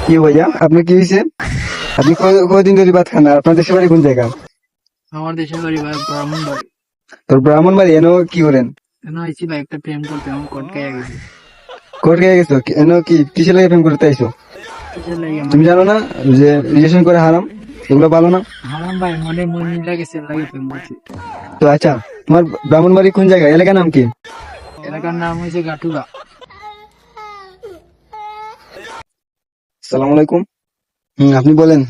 কি ভাইয়া আপনি কি হয়েছে? আপনি কদিন ধরে ভাত খান না? আপনার দেশের বাড়ি কোন জায়গা? আমার দেশের বাড়ি ভাই ব্রাহ্মণ বাড়ি। তোর ব্রাহ্মণ বাড়ি এনো কি করেন? কেন আইছি ভাই একটা প্রেম করতে, আমার কটকাইয়া গেছি। কোর্ট গিয়ে গেছো এনো কি কিসের লাগে প্রেম করতে আইছো? কিসের লাগি আমার? তুমি জানো না যে রিলেশন করে হারাম, এগুলো ভালো না? হারাম ভাই, মনে মন মিলা গেছে, লাগে প্রেম করছি। তো আচ্ছা, তোমার ব্রাহ্মণ বাড়ি কোন জায়গা, এলাকার নাম কি? এলাকার নাম হয়েছে গাটুরা। সালাম আলাইকুম। আপনি বলেন,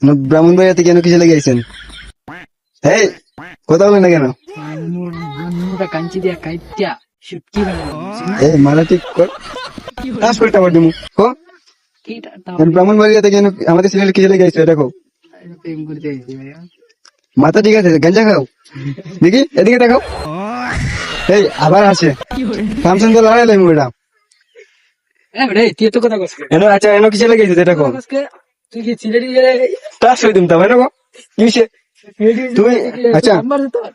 আপনার ব্রাহ্মণ বাড়িতে কেন কিসে লেগে আইছেন? এই কথা বলেন না কেন? নুনটা কাঞ্চি দিয়া কাইটিয়া শুটকি বানাই এই মারা ঠিক কর, কাজ করতে পারবি মু কো। ব্রাহ্মণ বাড়িতে কেন আমাদের ছেলে কিসে লেগে আইছো এটা কো। প্রেম করতে আইছি ভাইয়া। মাথা ঠিক আছে, গাঞ্জা খাও দেখি, এদিকে দেখাও। এই আবার আছে কামসন তো লড়াই লাইম ওটা তুই তো কথা কসকে এনো। আচ্ছা এনো কিসে লেগে আইছো এটা কো। তুই কি সিলেটি টাস করে দিম তা ভাই না কো কি হইছে? তুই আচ্ছা,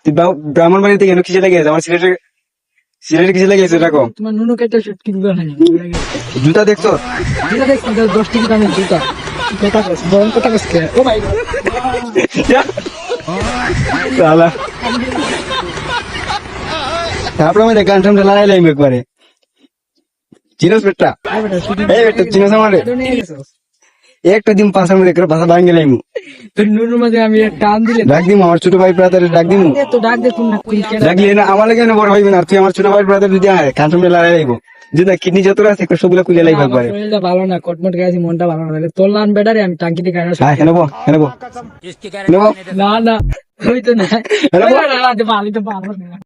তুই ব্রাহ্মণ বাড়িতে কেন কিসে লেগে আইছো? আমার সিলেটে কিসে লেগে আইছো এটা কো। তোমার নুনু কেটে শুটকি দিবা না? জুতা দেখছো? জুতা দেখছি 10 টাকা দামের জুতা। কথা কস, বরং কথা কসকে। ও ভাই সালা তারপরে আমি গান টান লড়াই লাইম একবারে। চিনোস বেটা? এই বেটা চিনোস আমারে? একটা দিন পাঁচ মিনিট করে ভাষা ভাঙে লাইমু। তোর নুনুর মাঝে আমি টান দিলে ডাক দিম আমার ছোট ভাই ব্রাদার ডাক দিমু। তো ডাক দে কোন না কোন কেন ডাকলি না আমার লাগে বড় ভাই না, তুই আমার ছোট ভাই ব্রাদার যদি আয় কান টান লড়াই লাইব, যদি কিডনি যত আছে সবগুলো খুলে লাইব আমার একবারে। শরীরটা ভালো না, কটমট গেছে, মনটা ভালো না। তোর লান বেটারে আমি টাঙ্কিতে গাড়ি হ্যাঁ হেনবো হেনবো হেনবো না না ওই তো না হেনবো। ভালো তো পারবো না।